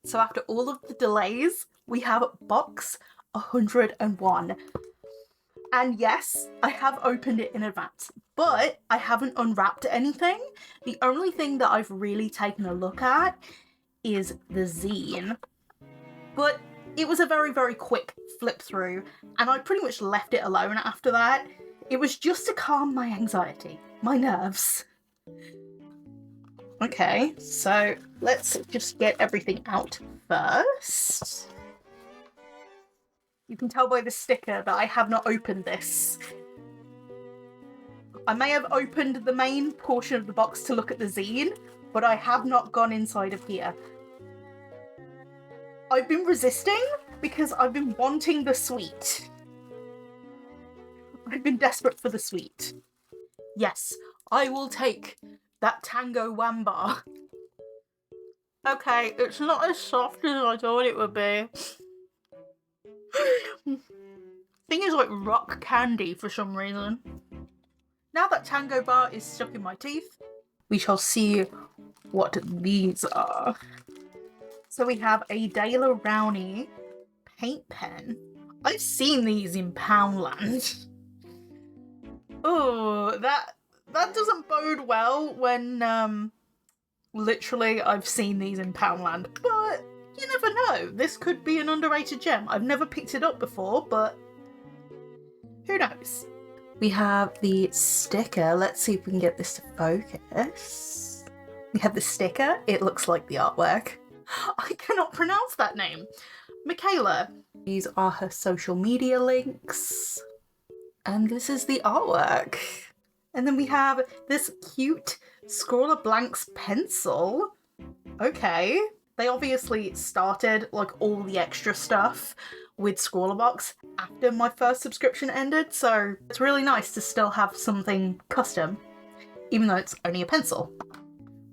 So after all of the delays, we have box 101. And yes, I have opened it in advance, but I haven't unwrapped anything. The only thing that I've really taken a look at is the zine. But it was a very, very quick flip through, and I pretty much left it alone after that. It was just to calm my anxiety, my nerves. Okay, so let's just get everything out first. You can tell by the sticker that I have not opened this. I may have opened the main portion of the box to look at the zine, but I have not gone inside of here. I've been resisting because I've been wanting the sweet. I've been desperate for the sweet. Yes, I will take that Tango Wamba. Okay, it's not as soft as I thought it would be. Thing is like rock candy for some reason. Now that Tango Bar is stuck in my teeth, we shall see what these are. So we have a Dale Rowney paint pen. I've seen these in Poundland. Oh, that doesn't bode well when literally I've seen these in Poundland. But you never know. This could be an underrated gem. I've never picked it up before, but who knows? We have the sticker. Let's see if we can get this to focus. We have the sticker. It looks like the artwork. I cannot pronounce that name. Michaela. These are her social media links. And this is the artwork. And then we have this cute Scrawlrbox pencil. Okay. They obviously started like all the extra stuff with Scrawlrbox after my first subscription ended, so it's really nice to still have something custom, even though it's only a pencil.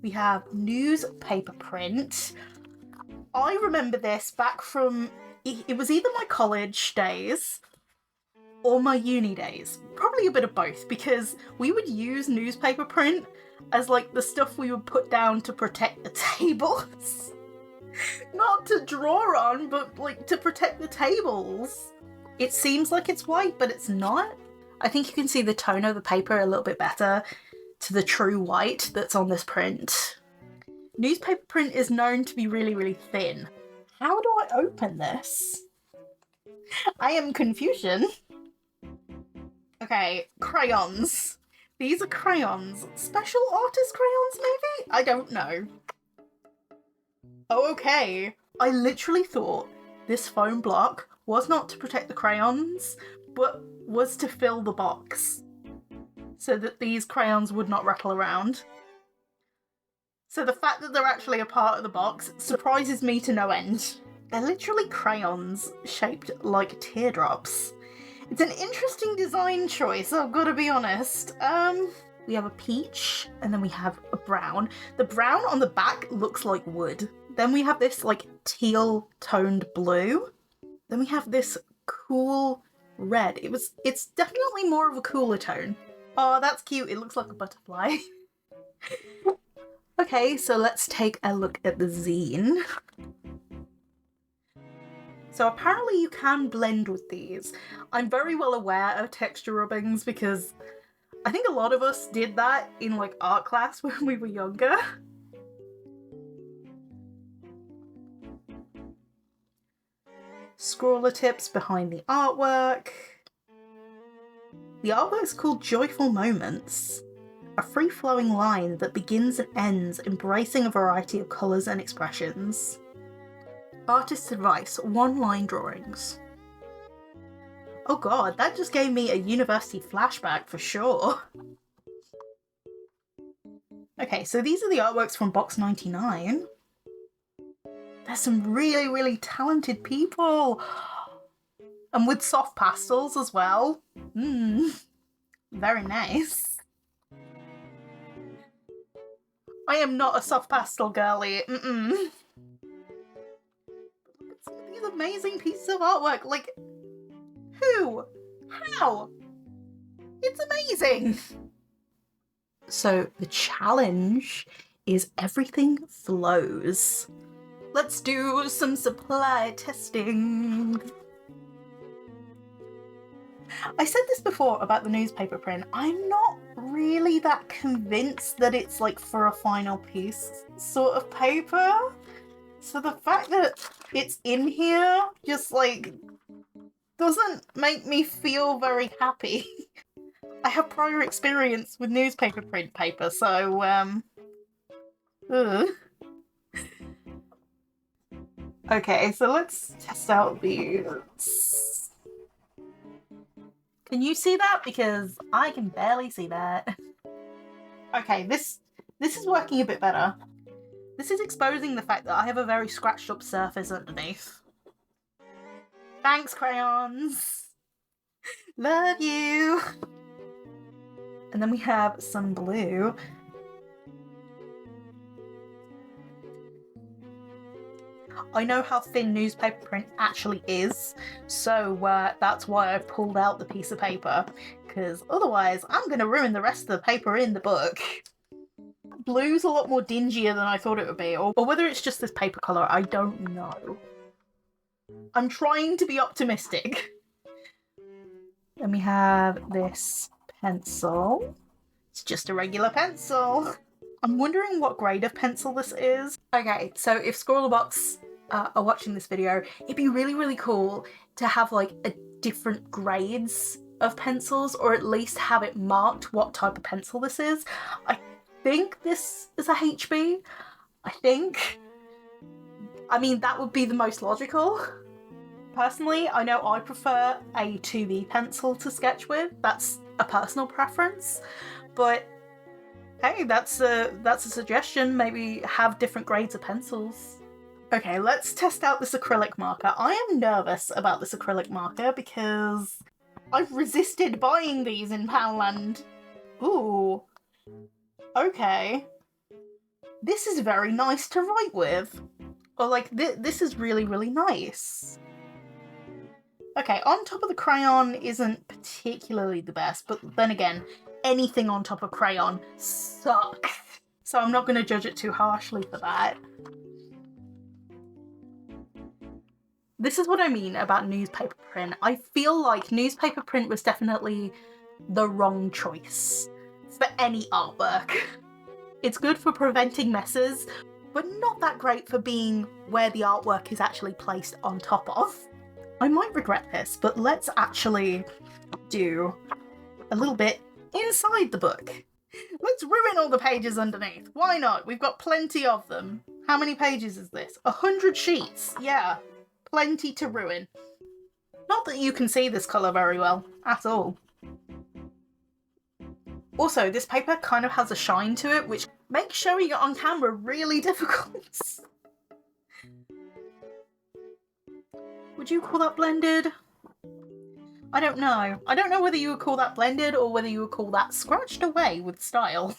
We have newspaper print. I remember this back from, it was either my college days or my uni days. Probably a bit of both, because we would use newspaper print as like the stuff we would put down to protect the tables. Not to draw on, but like to protect the tables. It seems like it's white, but it's not. I think you can see the tone of the paper a little bit better to the true white that's on this print. Newspaper print is known to be really, really thin. How do I open this? I am confusion. Okay, crayons. These are crayons. Special artist crayons, maybe? I don't know. Oh, okay. I literally thought this foam block was not to protect the crayons, but was to fill the box so that these crayons would not rattle around. So the fact that they're actually a part of the box surprises me to no end. They're literally crayons shaped like teardrops. It's an interesting design choice, I've got to be honest. We have a peach, and then we have a brown. The brown on the back looks like wood. Then we have this like teal toned blue. Then we have this cool red. It's definitely more of a cooler tone. Oh, that's cute. It looks like a butterfly. Okay, so let's take a look at the zine. So apparently you can blend with these. I'm very well aware of texture rubbings because I think a lot of us did that in like art class when we were younger. Scrawler tips behind the artwork. The artwork's called Joyful Moments, a free-flowing line that begins and ends embracing a variety of colours and expressions. Artist's advice, one-line drawings. Oh god, that just gave me a university flashback for sure. Okay, so these are the artworks from box 99. There's some really, really talented people. And with soft pastels as well. Very nice. I am not a soft pastel girly. Look at some of these amazing pieces of artwork. Like, who? How? It's amazing. So the challenge is everything flows. Let's do some supply testing. I said this before about the newspaper print. I'm not really that convinced that it's like for a final piece sort of paper. So the fact that it's in here just like doesn't make me feel very happy. I have prior experience with newspaper print paper, so ugh. Okay, so let's test out these. Can you see that? Because I can barely see that. Okay, this is working a bit better. This is exposing the fact that I have a very scratched up surface underneath. Thanks, crayons! Love you! And then we have some blue. I know how thin newspaper print actually is, so that's why I pulled out the piece of paper, because otherwise I'm going to ruin the rest of the paper in the book. Blue's a lot more dingier than I thought it would be, or whether it's just this paper colour, I don't know. I'm trying to be optimistic. Then we have this pencil. It's just a regular pencil. I'm wondering what grade of pencil this is. Okay, so if Scrawlrbox are watching this video, it'd be really, really cool to have like a different grades of pencils, or at least have it marked what type of pencil this is. I think this is a HB. I think. I mean, that would be the most logical. Personally, I know I prefer a 2B pencil to sketch with. That's a personal preference, but hey, that's a suggestion. Maybe have different grades of pencils. Okay, let's test out this acrylic marker. I am nervous about this acrylic marker because I've resisted buying these in Poundland. Ooh. Okay. This is very nice to write with. Or like, this is really, really nice. Okay, on top of the crayon isn't particularly the best, but then again, anything on top of crayon sucks. So I'm not going to judge it too harshly for that. This is what I mean about newspaper print. I feel like newspaper print was definitely the wrong choice for any artwork. It's good for preventing messes, but not that great for being where the artwork is actually placed on top of. I might regret this, but let's actually do a little bit inside the book. Let's ruin all the pages underneath. Why not? We've got plenty of them. How many pages is this? 100 sheets. Yeah, plenty to ruin. Not that you can see this colour very well at all. Also, this paper kind of has a shine to it, which makes showing it on camera really difficult. Would you call that blended? I don't know. I don't know whether you would call that blended or whether you would call that scratched away with style.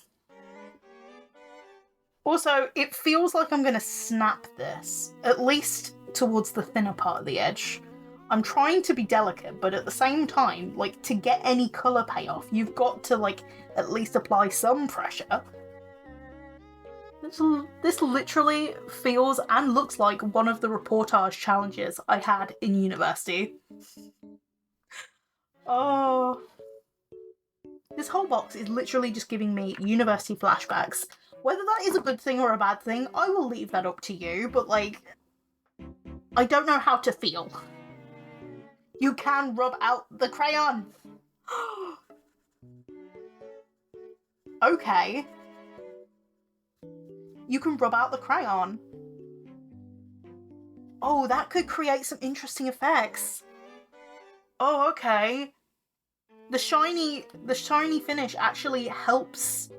Also, it feels like I'm going to snap this, at least towards the thinner part of the edge. I'm trying to be delicate, but at the same time, like, to get any colour payoff, you've got to, like, at least apply some pressure. This literally feels and looks like one of the reportage challenges I had in university. Oh. This whole box is literally just giving me university flashbacks. Whether that is a good thing or a bad thing, I will leave that up to you, but like, I don't know how to feel. You can rub out the crayon! Okay. You can rub out the crayon. Oh, that could create some interesting effects. Oh, okay. The shiny finish actually helps.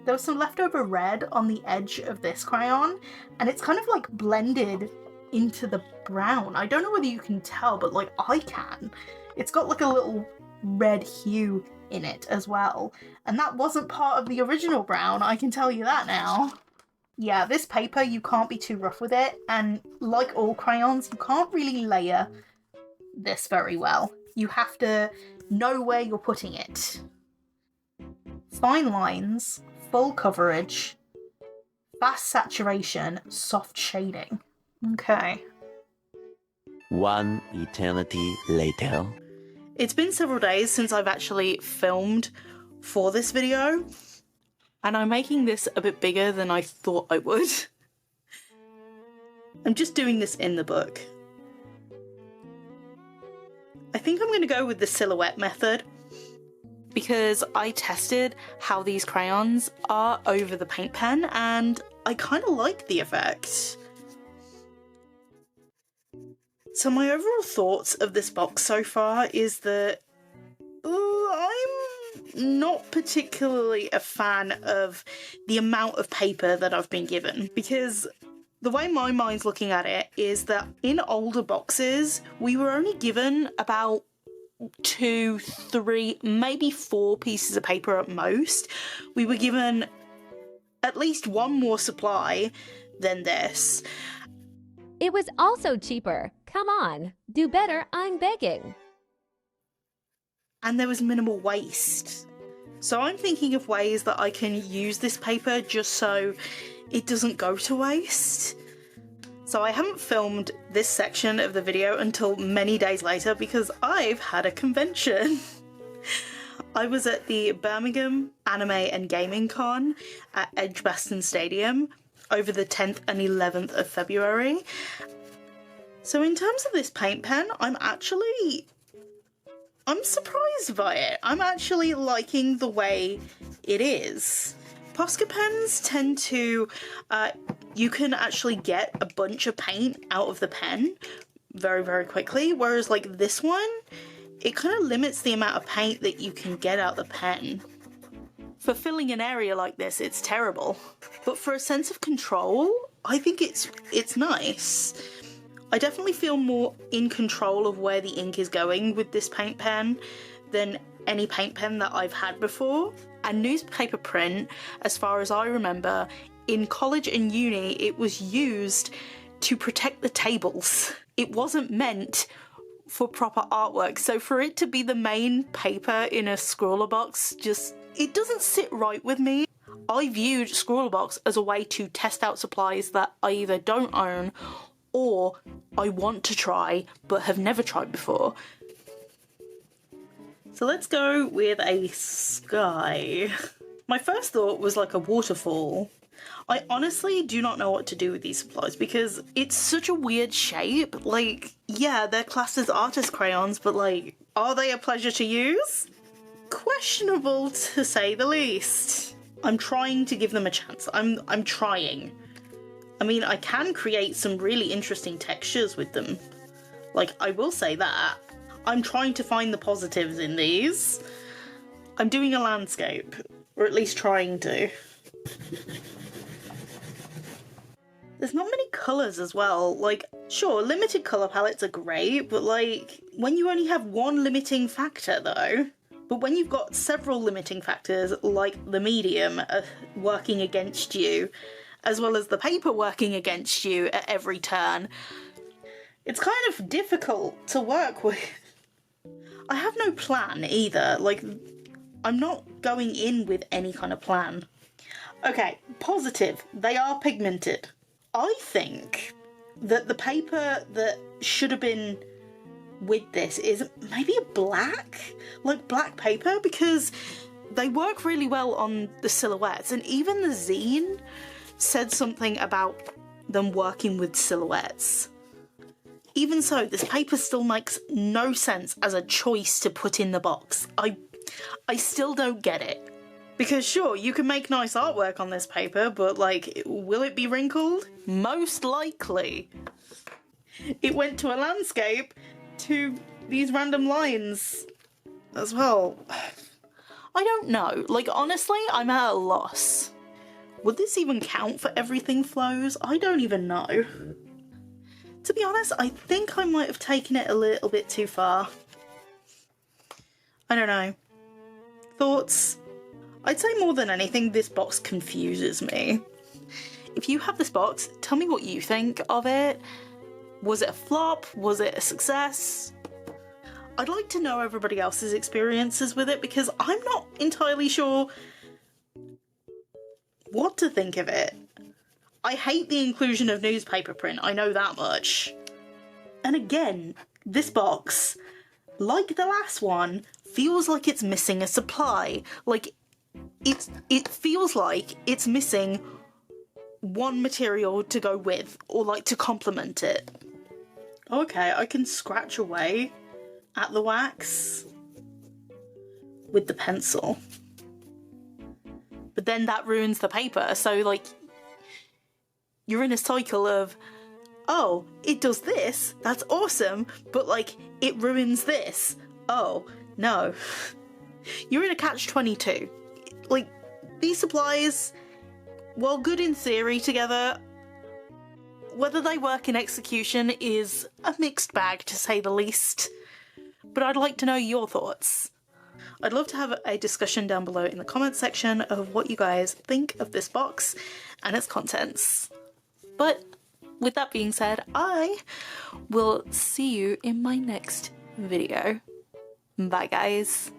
There was some leftover red on the edge of this crayon, and it's kind of like blended into the brown. I don't know whether you can tell, but like I can. It's got like a little red hue in it as well, and that wasn't part of the original brown, I can tell you that now. Yeah, this paper, you can't be too rough with it, and like all crayons, you can't really layer this very well. You have to know where you're putting it. Fine lines, full coverage, fast saturation, soft shading. Okay. One eternity later. It's been several days since I've actually filmed for this video, and I'm making this a bit bigger than I thought I would. I'm just doing this in the book. I think I'm going to go with the silhouette method because I tested how these crayons are over the paint pen and I kind of like the effect. So my overall thoughts of this box so far is that I'm not particularly a fan of the amount of paper that I've been given, because the way my mind's looking at it is that in older boxes, we were only given about 2, 3, maybe 4 pieces of paper at most. We were given at least one more supply than this. It was also cheaper. Come on, do better, I'm begging. And there was minimal waste. So I'm thinking of ways that I can use this paper just so it doesn't go to waste. So I haven't filmed this section of the video until many days later because I've had a convention. I was at the Birmingham Anime and Gaming Con at Edgbaston Stadium over the 10th and 11th of February. So in terms of this paint pen, I'm surprised by it. I'm actually liking the way it is. Posca pens tend to, you can actually get a bunch of paint out of the pen very, very quickly, whereas like this one, it kind of limits the amount of paint that you can get out the pen. For filling an area like this, it's terrible. But for a sense of control, I think it's nice. I definitely feel more in control of where the ink is going with this paint pen than any paint pen that I've had before. And newspaper print, as far as I remember, in college and uni, it was used to protect the tables. It wasn't meant for proper artwork, so for it to be the main paper in a Scrawlrbox, it doesn't sit right with me. I viewed Scrawlrbox as a way to test out supplies that I either don't own or I want to try but have never tried before. So let's go with a sky. My first thought was like a waterfall. I honestly do not know what to do with these supplies because it's such a weird shape. Like, yeah, they're classed as artist crayons, but like, are they a pleasure to use? Questionable to say the least. I'm trying to give them a chance. I'm trying. I mean, I can create some really interesting textures with them. Like, I will say that. I'm trying to find the positives in these. I'm doing a landscape, or at least trying to. There's not many colours as well. Like, sure, limited colour palettes are great, but like, when you only have one limiting factor though, but when you've got several limiting factors, like the medium working against you, as well as the paper working against you at every turn, it's kind of difficult to work with. I have no plan either. Like, I'm not going in with any kind of plan. Okay, positive. They are pigmented. I think that the paper that should have been with this is maybe a black paper, because they work really well on the silhouettes, and even the zine said something about them working with silhouettes. Even so, this paper still makes no sense as a choice to put in the box. I still don't get it. Because sure, you can make nice artwork on this paper, but like, will it be wrinkled? Most likely. It went to a landscape to these random lines as well. I don't know. Like, honestly, I'm at a loss. Would this even count for everything flows? I don't even know. To be honest, I think I might have taken it a little bit too far. I don't know. Thoughts? I'd say more than anything, this box confuses me. If you have this box, tell me what you think of it. Was it a flop? Was it a success? I'd like to know everybody else's experiences with it because I'm not entirely sure what to think of it. I hate the inclusion of newspaper print, I know that much. And again, this box, like the last one, feels like it's missing a supply. Like, it feels like it's missing one material to go with, or like to complement it. Okay, I can scratch away at the wax with the pencil. But then that ruins the paper, so like, you're in a cycle of, oh, it does this, that's awesome, but like, it ruins this. Oh, no. You're in a catch-22. Like, these supplies, while good in theory together, whether they work in execution is a mixed bag, to say the least. But I'd like to know your thoughts. I'd love to have a discussion down below in the comments section of what you guys think of this box and its contents. But with that being said, I will see you in my next video. Bye, guys.